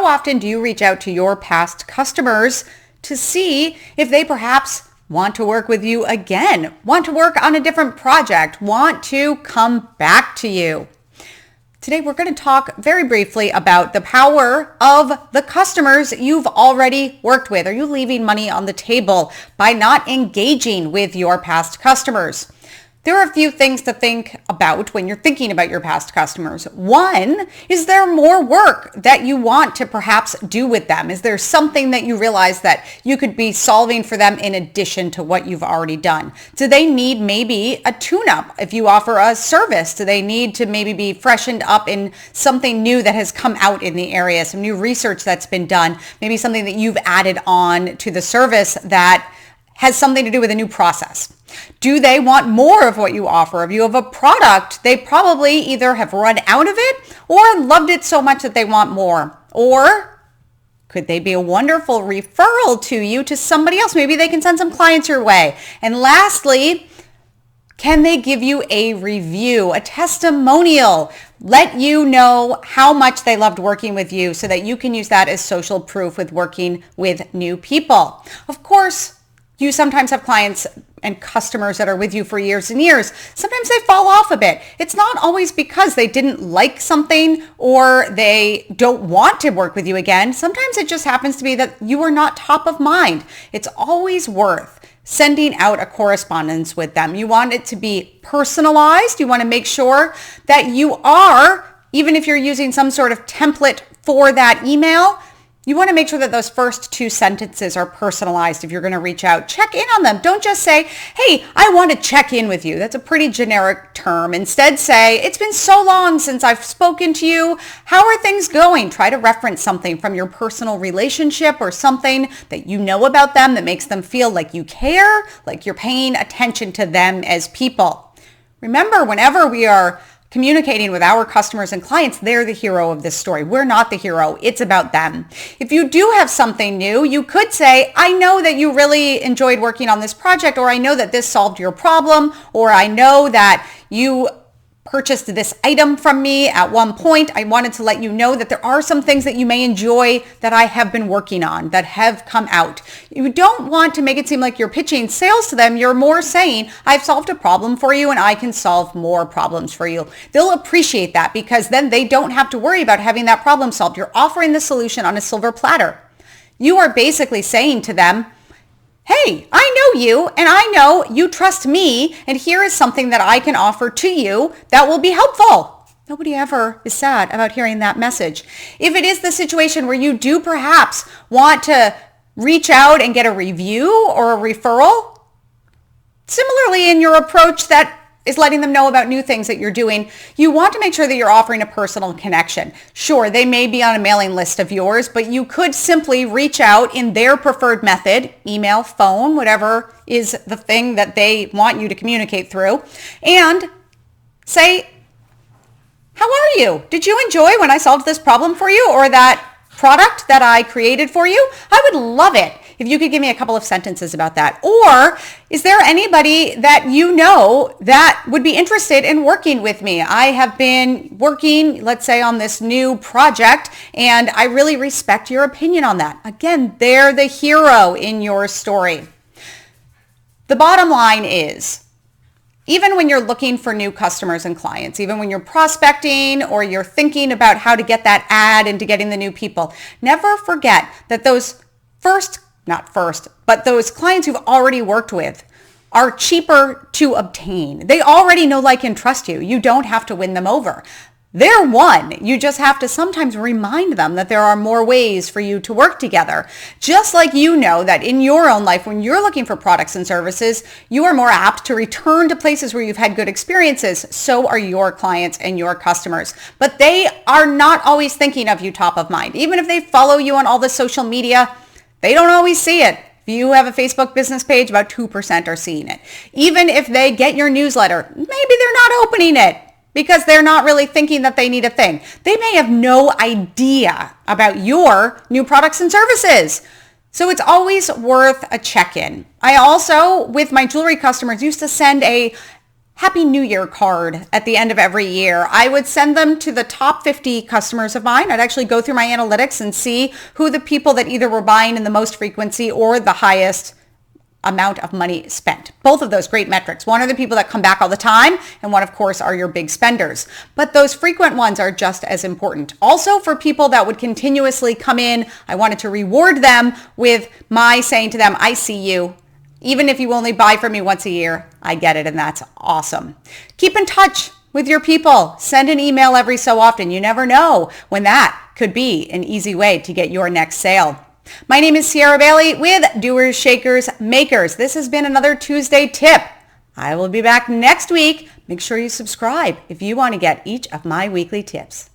how often do you reach out to your past customers to see if they perhaps want to work with you again, want to work on a different project, want to come back to you? Today, we're going to talk very briefly about the power of the customers you've already worked with. Are you leaving money on the table by not engaging with your past customers? There are a few things to think about when you're thinking about your past customers. One, is there more work that you want to perhaps do with them? Is there something that you realize that you could be solving for them in addition to what you've already done? Do they need maybe a tune-up if you offer a service? Do they need to maybe be freshened up in something new that has come out in the area, some new research that's been done, maybe something that you've added on to the service that has something to do with a new process? Do they want more of what you offer? If you have a product, they probably either have run out of it or loved it so much that they want more. Or could they be a wonderful referral to you to somebody else? Maybe they can send some clients your way. And lastly, can they give you a review, a testimonial, let you know how much they loved working with you so that you can use that as social proof with working with new people? Of course, you sometimes have clients and customers that are with you for years and years. Sometimes they fall off a bit. It's not always because they didn't like something or they don't want to work with you again. Sometimes it just happens to be that you are not top of mind. It's always worth sending out a correspondence with them. You want it to be personalized. You want to make sure that you are, even if you're using some sort of template for that email, you want to make sure that those first two sentences are personalized if you're going to reach out. Check in on them. Don't just say, hey, I want to check in with you. That's a pretty generic term. Instead say, it's been so long since I've spoken to you. How are things going? Try to reference something from your personal relationship or something that you know about them that makes them feel like you care, like you're paying attention to them as people. Remember, whenever we are communicating with our customers and clients, they're the hero of this story. We're not the hero. It's about them. If you do have something new, you could say, I know that you really enjoyed working on this project, or I know that this solved your problem, or I know that you purchased this item from me at one point. I wanted to let you know that there are some things that you may enjoy that I have been working on that have come out. You don't want to make it seem like you're pitching sales to them. You're more saying, I've solved a problem for you and I can solve more problems for you. They'll appreciate that because then they don't have to worry about having that problem solved. You're offering the solution on a silver platter. You are basically saying to them, hey, I know you and I know you trust me, and here is something that I can offer to you that will be helpful. Nobody ever is sad about hearing that message. If it is the situation where you do perhaps want to reach out and get a review or a referral, similarly in your approach that is letting them know about new things that you're doing, you want to make sure that you're offering a personal connection. Sure, they may be on a mailing list of yours, but you could simply reach out in their preferred method, email, phone, whatever is the thing that they want you to communicate through, and say, how are you? Did you enjoy when I solved this problem for you or that product that I created for you? I would love it if you could give me a couple of sentences about that. Or is there anybody that you know that would be interested in working with me? I have been working, let's say, on this new project, and I really respect your opinion on that. Again, they're the hero in your story. The bottom line is, even when you're looking for new customers and clients, even when you're prospecting or you're thinking about how to get that ad into getting the new people, never forget that those those clients you've already worked with are cheaper to obtain. They already know, like, and trust you. You don't have to win them over. They're one. You just have to sometimes remind them that there are more ways for you to work together. Just like you know that in your own life, when you're looking for products and services, you are more apt to return to places where you've had good experiences. So are your clients and your customers. But they are not always thinking of you top of mind. Even if they follow you on all the social media, they don't always see it. If you have a Facebook business page, about 2% are seeing it. Even if they get your newsletter, maybe they're not opening it because they're not really thinking that they need a thing. They may have no idea about your new products and services. So it's always worth a check-in. I also, with my jewelry customers, used to send a Happy New Year card at the end of every year. I would send them to the top 50 customers of mine. I'd actually go through my analytics and see who the people that either were buying in the most frequency or the highest amount of money spent. Both of those great metrics. One are the people that come back all the time, and one, of course, are your big spenders. But those frequent ones are just as important. Also, for people that would continuously come in, I wanted to reward them with my saying to them, I see you. Even if you only buy from me once a year, I get it, and that's awesome. Keep in touch with your people. Send an email every so often. You never know when that could be an easy way to get your next sale. My name is Sierra Bailey with Doers, Shakers, Makers. This has been another Tuesday tip. I will be back next week. Make sure you subscribe if you want to get each of my weekly tips.